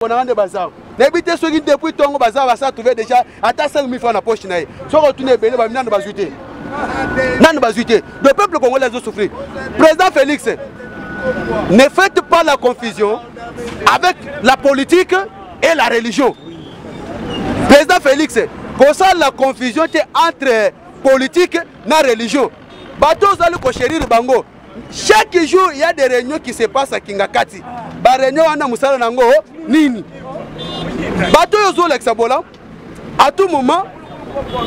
On a des bazar. N'habitez ceux qui depuis ton bazar va ça trouver déjà à 5 000 francs dans la poche. Si on retourne belé, va venir nous bazuter. Non, bazuter. Le peuple congolais a souffert. Président Félix, ne faites pas la confusion avec la politique et la religion. Président Félix, pour ça la confusion est entre politique et religion. Bateau allez chérir bango. Chaque jour il y a des réunions qui se passent à Kingakati. Ba réunion wana musala nango nini. Bateau yozo l'exabola. À tout moment,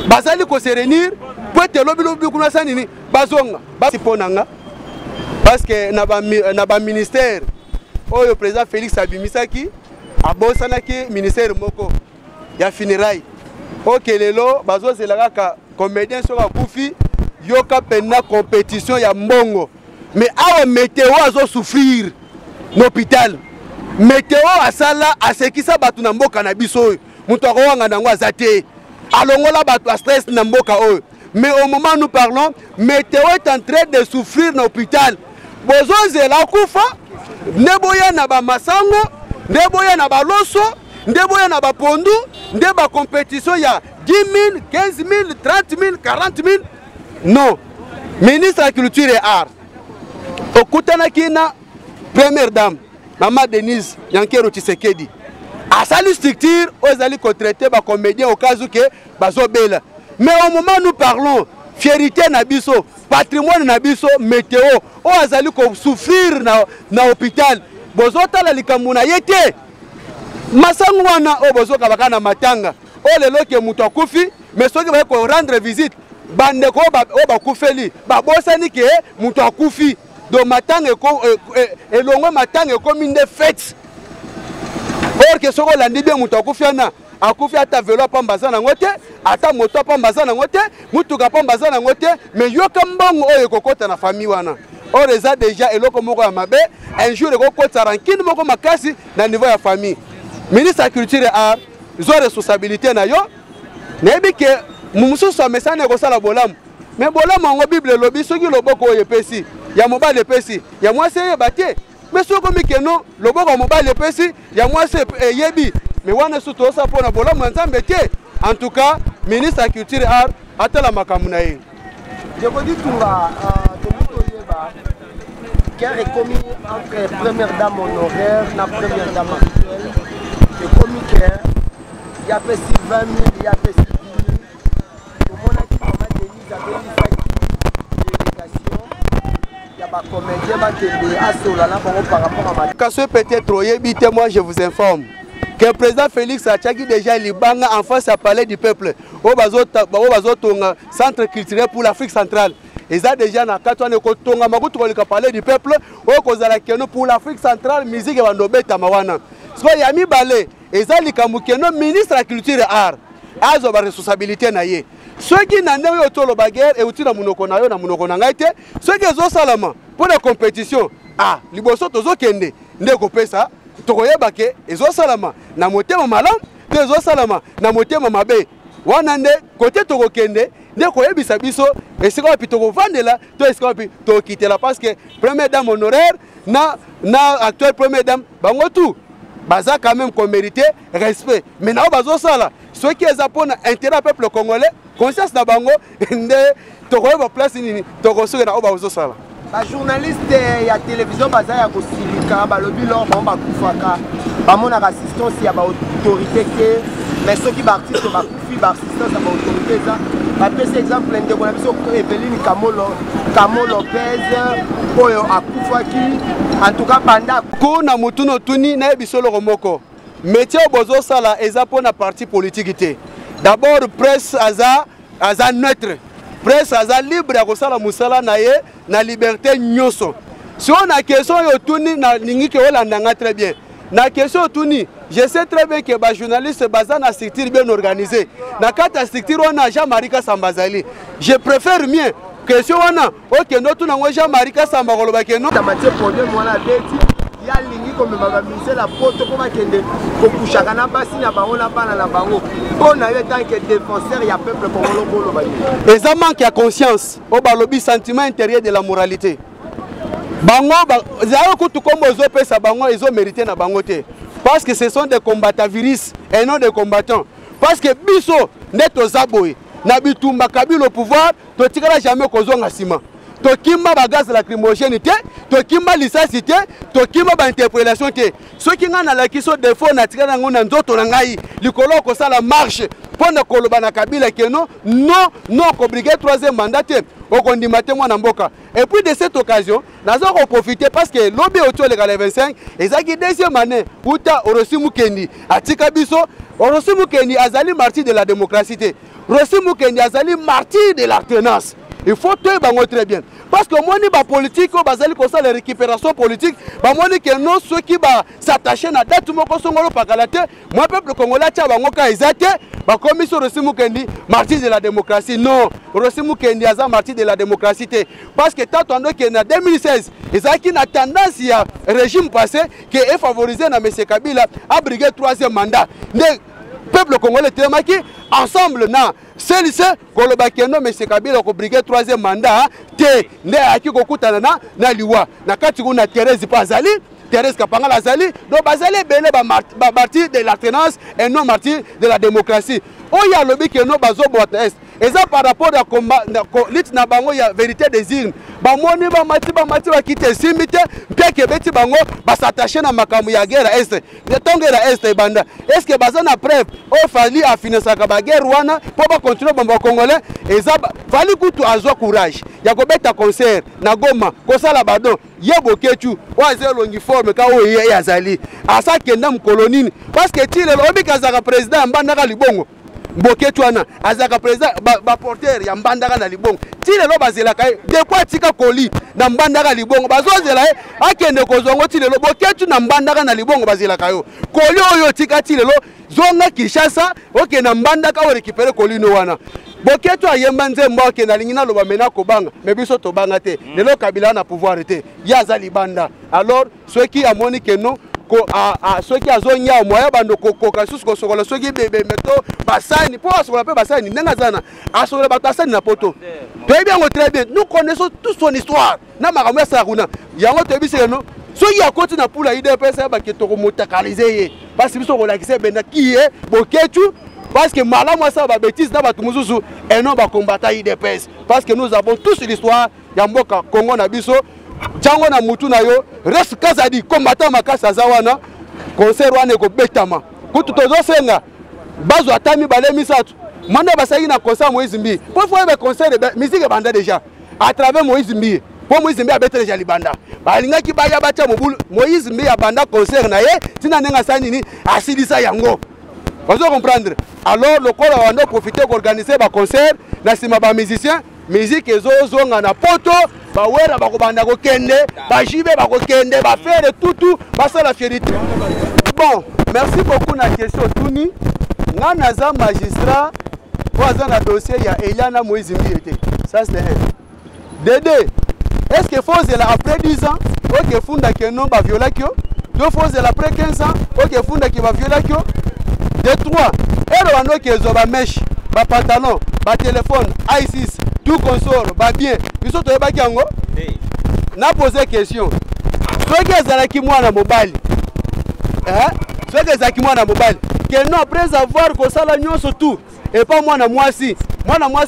bazali ko se réunir pour te lobi kuna sanini bazonga. Basi ponanga. Parce que na ba ministère oyo président Félix abimisaki abosanaki ministère moko ya funérailles. OK lelo bazo zelaka comédien soka kufi yoka pena compétition ya mbongo. Mais awa météo azo souffrir l'hôpital. Météo asala asekisa batu na mboka na biso. Mutu akowanga nango azate. Alongola batu a stress na mboka oyo. Mais au moment où nous parlons, météo est en train de souffrir dans l'hôpital. Bozo zela kufa, ndeboya na ba masango, ndeboya na ba loso, ndeboya na ba pondu, ndeba compétition ya 10 000, 15 000, 30 000, 40 000. Non. Ministre de la Culture et Art. Okutanaki na première dame, Maman Denise Yankero Tshisekedi. À sa structure, ils allaient contracter les comédiens au cas où ils bela. Mais au moment où nous parlons, fierté nabiso, patrimoine nabiso, météo, ils allaient souffrir dans l'hôpital. Bozota la likamuna yete. Masangwana o bozoka bakana matanga. O lelo ke mutu akufi, mais soki ba ko rendre visite. Bande ko ba kufeli, ba bosani ke mutu akufi. Do matanga et longo matanga comme une fête. Or que soko landi bien mutu akufi na akufi ata vélo pambaza na ngote, ata moto pambaza na ngote, mutu ka pambaza na ngote, mais yoka mbongo oyo kokota na famille wana. Or eza déjà eloko moko ya mabe, un jour ekokota rankine moko makasi na niveau ya famille. Ministre de la Culture et Art, ils ont responsabilité na yo. Nebi ke mumususu amesana ko sala bolamu. Mais bolamu ngo Bible lobi soki loboko yepesi, ya mobile yepesi, ya mwase yebate. Mais soko mikeno loboko mobile yepesi, ya mwase yebi. Mais wana suto sa pona bolamu nzambe te. En tout cas, ministre de la Culture et Art atala makambu na ye. Je vous dis Tunga quel est commis entre première dame honoraire et première dame actuelle. C'est commis il y a fait 20 000, il y a fait 6 000. Au moment où Maman Denise a fait une délégation, il y a des comédiens qui ont été par rapport à ma... Quand peut-être, moi je vous informe que le président Félix a déjà Libanga en face à parler du peuple. Au centre culturel pour l'Afrique centrale. Ils ont déjà na katwane ko tonga makutu ko parler du peuple o ko zala keno pour l'Afrique centrale musique va ndobeta mawana. So yami balé ezali kamukeno ministre de la Culture et Art. Azo ba responsabilité na ye. Ceux qui na ndeyo tolo baguerre et utina munoko na yo na munoko na ngaite, ceux qui zo salama pour la compétition. Ah, liboso tozo kende ndeko pesa tokoyeba ke ezo salama na motema malam, ezo salama na motema mabe. Wana nde côté toko kende ndeko yebisa biso esika wapi toko vandela to esika wapi to kitela parce que première dame honoraire na actuelle première dame bango tout baza quand même qu'on mérite respect mais na bazo sala ceux qui est pour intérêt peuple congolais conscience na bango nde toko yeba place nini toko soka na bazo sala ba journaliste ya télévision baza ya kosilika balobi lor ba kufaka ba mona assistance ya ba autorité ke mais ceux qui artistes ba kufi ba assistance ya ba autorité ça par exemple ndeko na biso Eveline Kamo Lopez oyo akufaki en tout cas panda kuna mutuno tuni na biso lo moko métier bozo sala eza pona parti politique té d'abord presse aza neutre presse aza libre ya kosala musala na ye na liberté nyoso si on a question yo tuni na ningi ke olandanga très bien na question tuni je sais très bien que les journalistes sont dans structure bien organisée. Dans la structure, on a Jean-Marie Sambazali. Je préfère mieux que si on a Jean-Marie Sambazali. Dans matière problème, on a dit il y a ligne comme la porte comme on chacun bassi na bango na bana na bango. On a eu tant que défenseur il y a peuple congolais. Et ça manque de conscience au balobi sentiment intérieur de la moralité. Bango za ko tout comme ozo pesa bango ils ont mérité na bango té. Parce que ce sont des combattants virus et non des combattants. Parce que biso net aux aboyés. Nabitumba Kabila au pouvoir, tu ne jamais kozonga sima. Tokimba bagaz lacrymogène te, tokimba lisasi te, tokimba ba interpellation te. Ceux qui ngana la kiso défaut na tika ngona nzoto na ngai, likolo ko sala marche pona koloba na Kabila que non ko briguer troisième mandat te. Okondima te mwana mboka. Et puis de cette occasion, nazo ko profiter parce que lobby autour le 25, ezaki deuxième année uta Orosi Mukendi atika biso, Orosi Mukendi azali martyr de la démocratie te. Orosi Mukendi azali martyr de l'alternance. Il faut tout bango très bien. Parce que moi, les politiques, bazali comme ça, les récupérations politiques, moi, que non, ceux qui s'attachent à date, moi, peuple congolais, bango kaizate, comme ils sont Orosi Mukendi, martyr de la démocratie. Non, Orosi Mukendi est martyr de la démocratie. Parce que tant qu'on est en 2016, ils ont une tendance à régime passé qui est favorisé dans M. Kabila à briguer troisième mandat. Peuple congolais télémaki ensemble na celui-ci kolobakeno mais c'est Kabila ko briguer troisième mandat te ne aki ko kutana na liwa na kati kuna Thérèse Pazali Thérèse Kapanga Lazali donc bazali belé ba martyr de l'alternance et non martyr de la démocratie oya lobi que no bazo boîte est et ça par rapport à combat lit na bango ya vérité des urnes ba moni ba mati ba kite simite mpeke beti bango ba s'attacher na makamu ya guerre est de tongera est banda est-ce que bazana preuve o fali a financer ka ba guerre wana pour ba continuer ba congolais et ça fali kutu azwa courage ya ko beta concert na Goma ko sala badon yebo ketu wa zelo uniforme ka o ye azali asa kenda mkolonini parce que tile lo bikazaka président mbanda ka libongo Mboketwana azaka président ba porteur ya mbandaka na libongo tile lo bazela kai de quoi tika koli na mbandaka libongo bazozela akende kozongo tile lo boketu na mbandaka na libongo bazela kayo koli oyo tika tile lo zonga Kinshasa oke na mbandaka o récupérer koli no wana boketu ayemba nzembo oke na lingina lo bamena ko banga mais biso to banga te lelo Kabila na pouvoir te yaza libanda alors ceux qui amoni que non ceux qui ont un moyen de koka ceux qui bébé meto basani pour se rappeler basani n'engazana à se rappeler basani na poto très bien nous connaissons toute son histoire na makamwa saruna yango te bise no ceux qui a continué na pour la IDPS ba ke to motakaliser parce que biso ko lakise benda qui est boketu parce que malamu ça ba bêtise na batu muzuzu et non ba combattre IDPS parce que nous avons tous l'histoire ya mboka Congo na biso Django na mutu na yo reste kazadi combattant makasa zawana concert wana ko betama kutu tozo senga bazo atami bale misatu manda basaki na concert Moïse Mbi pour faire be concert de musique banda déjà à travers Moïse Mbi pour Moïse Mbi abete déjà libanda balinga ki baya bacha mobulu Moïse Mbi abanda concert na ye tina nenga sanini asilisa yango vous comprendre alors le corps va en profiter pour organiser ba concert na sima ba musicien musique ezozonga na poto bawera bakobanda ko kende bajibe bakokende ba faire tout basa la fierté. Bon, merci beaucoup na question tuni ngana za magistrat pour un dossier ya Eliana Moïse Mbi était ça c'est un Dédé est-ce que faut là après 10 ans OK funda que non ba viola kyo deux fois après 15 ans OK funda qui va viola kyo de 3 et rwando que zo ba mèche ba pantalon ba téléphone i6 tout consort ba bien biso to yeba kiango na poser question soki ezalaki mwana mobali soki ezalaki mwana mobali que non après avoir kosala nyonso tout et pas mwana mwasi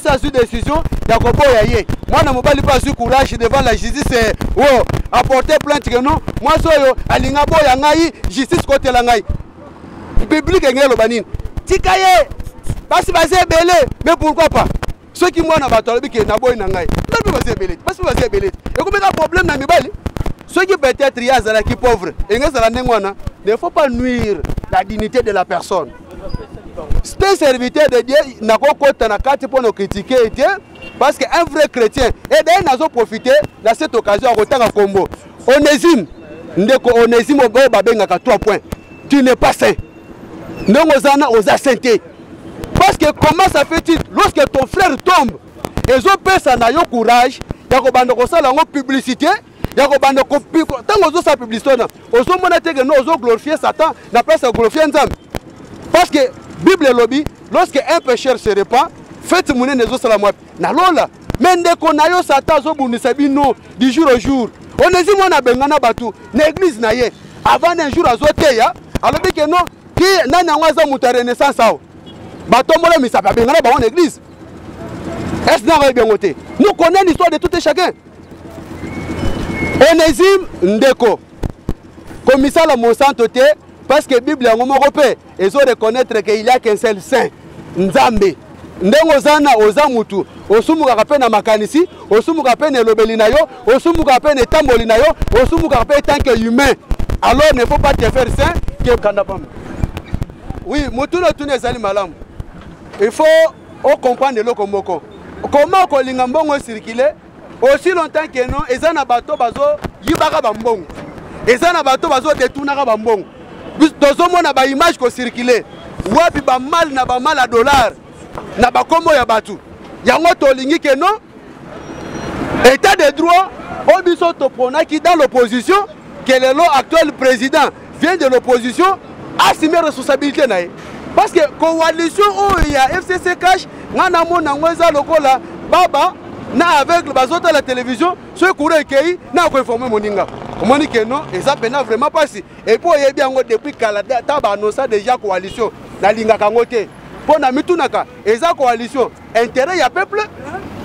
a su décision ya koboya ye mwana mobali pas su courage devant la justice apporter plainte que non mwasi oyo alinga boya ngai justice côté la ngai public ngelo banini tika ye basi base belé mais pourquoi pas ceux qui moi na batolobi ke na boy na ngai ndabi base belé parce que base belé et comme un problème na mibali ceux qui peut-être yazala qui pauvre et ngazala ndengwana ne faut pas nuire la dignité de la personne. C'est un serviteur de Dieu n'a pas côté na carte pour nous critiquer parce qu'un vrai chrétien et d'ailleurs nous avons profité de cette occasion à Rotanga Combo Onésime ndeko Onésime obo babengaka 3 points tu n'es pas saint non aux sainteté parce que comment ça fait-il lorsque ton frère tombe et ont personne n'a eu courage ya ko banda ko sala ngo publicité ya ko banda ko tant ozo sa publicité na ozo mona te que no ozo glorifier Satan na place glorifier Nzambe parce que Bible lobby lorsque un pécheur se répand faites mouné nezo sala moi na lola mais ndeko na yo Satan zo bunisa bino du jour au jour on ezimo na bengana batu na église na ye avant un jour azoteya alors que non qui nani yango aza moto ya renaissance awa batombola misapi abengana bango na église est-ce que bien côté nous connaissons l'histoire de tout et chacun. Onésime Ndeko commissaire la Monsanto parce que Bible yango moko pe ezo reconnaître qu'il y a qu'un seul saint Nzambe ndengo zana oza mutu osumuka pe na makanisi osumuka pe na lobeli na yo osumuka pe na tamboli na yo osumuka pe tant que humain alors ne faut pas te faire saint que kandapam. Oui, mutu no tune ezali malamu. Il faut comprendre le komoko. Comment kolinga mbongo circuler aussi longtemps que non ezana bato bazo yibaka bambongo. Ezana bato bazo détournaka bambongo. Tozomona ba image ko circuler. Wapi ba mal na ba mal à dollar. Na ba kombo ya batu. Yango tolingi que non état de droit au biso to prona qui dans l'opposition que le lot actuel président vient de l'opposition assumer responsabilité nae. Parce que coalition où il y a FCC cash, ngana mona ngweza lokola baba na avec bazota la télévision, ce courant kei na ko informer moninga. Comment dire que non, et ça pena vraiment pas si. Et pour y bien depuis Canada, taba annonça déjà coalition na linga kangote. Pour na mitunaka, et ça coalition intérêt ya peuple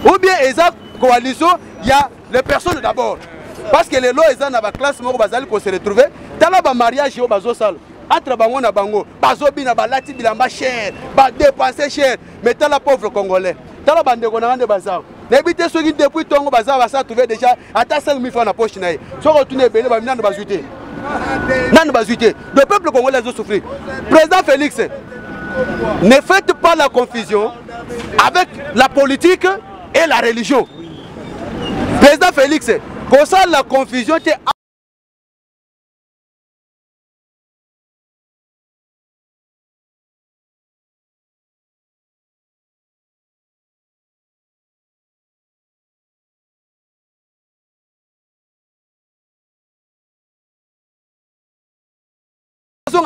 ou bien et ça coalition il y a les personnes d'abord. Parce que les lois ils ont na classe moko bazali ko se retrouver, tala ba mariage yo bazo sala. Entre bango na bango, bazobi na balati bilamba cher, ba dépenser cher, mais tant la pauvre congolais, tant la bande konangande bazao. N'habite ceux qui depuis tongo bazao ça trouver déjà à 5 000 francs na poche naï. So retourner belé ba minando bazuité. Nan bazuité. Le peuple congolais a souffert. Président Félix, ne faites pas la confusion avec la politique et la religion. Président Félix, comme ça la confusion est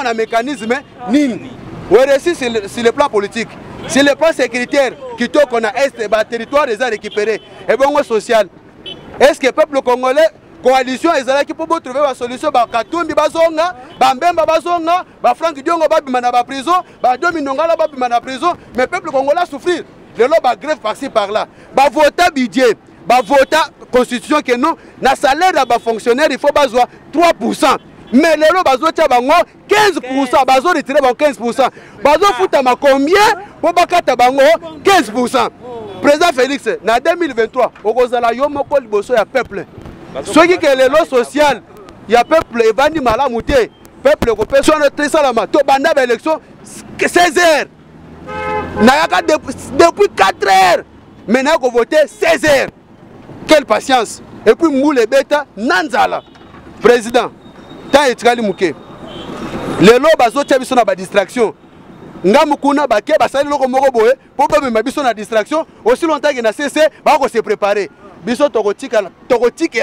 un mécanisme nini. Sur le plan politique, sur le plan sécuritaire, qui qu'on a est, territoire déjà récupéré, et bon social. Est-ce que le peuple congolais, coalition, qui peut trouver une solution, Katumbi Bazonga, Bambemba Bazonga, Franck Diongo Babimana prison, Dominongala Babimana prison, mais le peuple congolais souffrir. Le lot va grève par-ci par-là. Voter budget, voter constitution que non, na salaire de fonctionnaire, il faut besoin 3%. Mais les lots bazo tia bango 15%, bazo retirer bango 15%. Bazo futa ma combien pour bakata bango 15%. Président Félix, na 2023, okozala yo moko liboso ya peuple. Soki que les lots social, ya peuple evandi malamu te. Peuple ko personne très salama. To banda ba élection 16h. Na yaka depuis 4h. Maintenant ko voter 16h. Quelle patience. Et puis moule beta nanzala. Président tant etikali muke lelo bazotia biso na ba distraction ngamu kuna bake basali loko moko boye po ba mema biso na distraction aussi longtemps que na cesse ba ko se préparer biso tokotika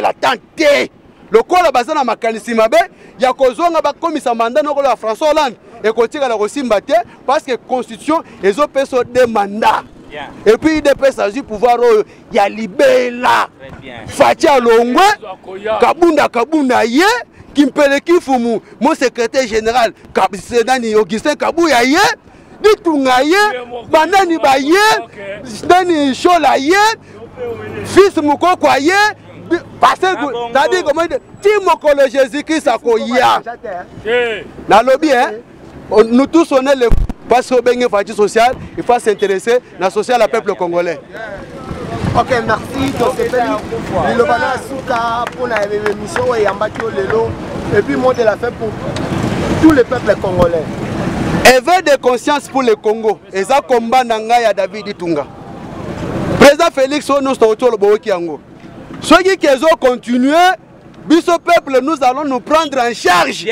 la tante lokola bazana makanisi mabe ya kozonga ba komisa mandat noko la François Hollande et kotika la kosimba te parce que constitution ezo peso de mandat. Et puis il dépêche à pouvoir y a libéla Fatia Longwe Kabunda ye Kimpele Kifumu mon secrétaire général Nani Augustin Kabouya ye Ditunga ye Banani Baye Nani Shola ye fils Mukoko ye pasteur c'est-à-dire comment Timokolo Jésus-Christ akoya na lobby hein nous tous on est le parce que bien parti social, il faut s'intéresser à la social à peuple congolais. Ok, merci. Donc c'est le bana souka pour la émission et ambatio lelo et puis mot de la fin pour tous les peuples congolais. Éveil de conscience pour le Congo. Et ça combat nanga ya David Itunga. Président Félix nous sommes autour de Bokiango. Ceux qui ont continué, biso peuple, nous allons nous prendre en charge.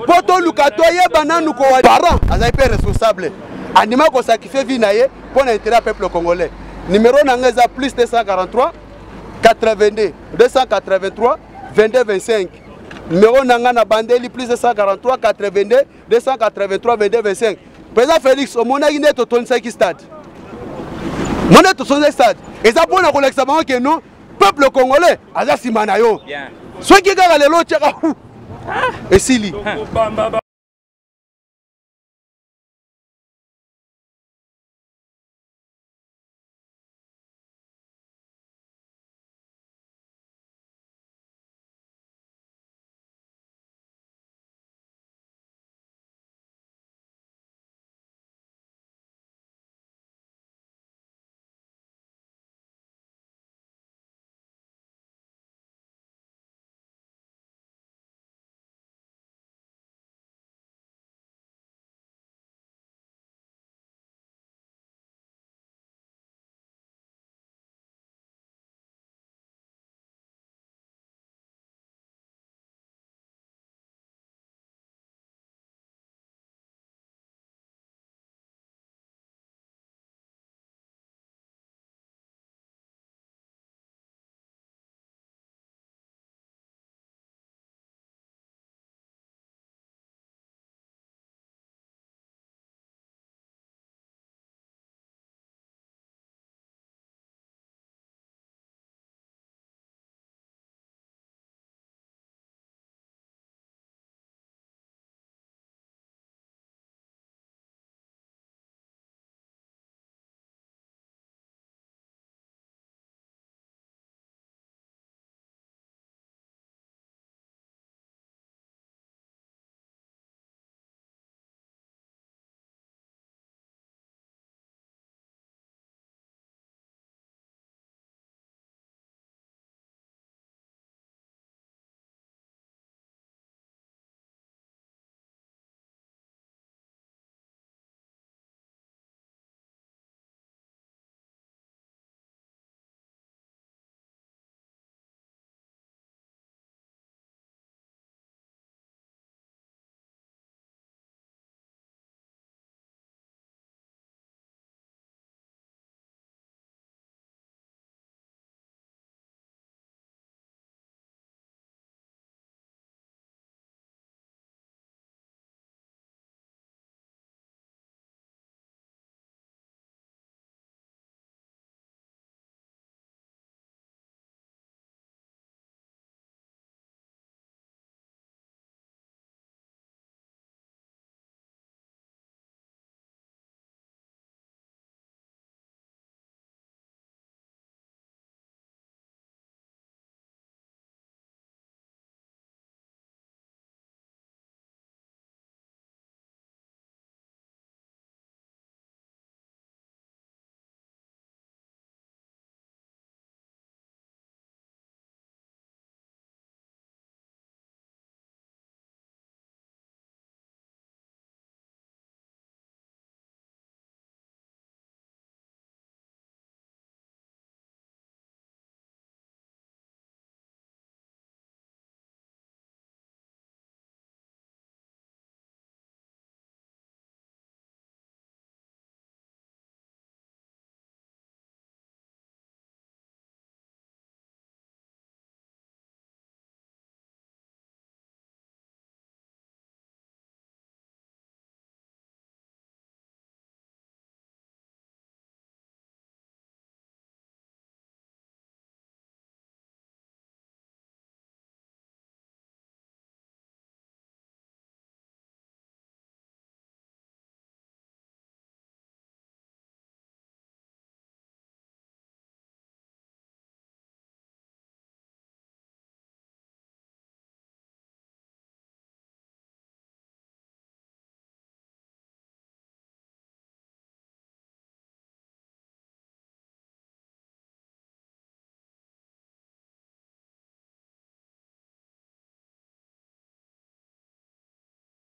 Poto lukatoye bananu ko parents, azai pe responsable. Anima ko sacrifier vie naie pour l'intérêt du peuple congolais. Numéro nangeza plus 243 82 283 22 25. Numéro nangana bandeli plus 243 82 283 22 25. Président Félix au mona ine to 35 stade. Mona to 35 stade. Et ça pour na collecte bango que non peuple congolais aza simana yo. Ceux qui gardent les lots, et Sili.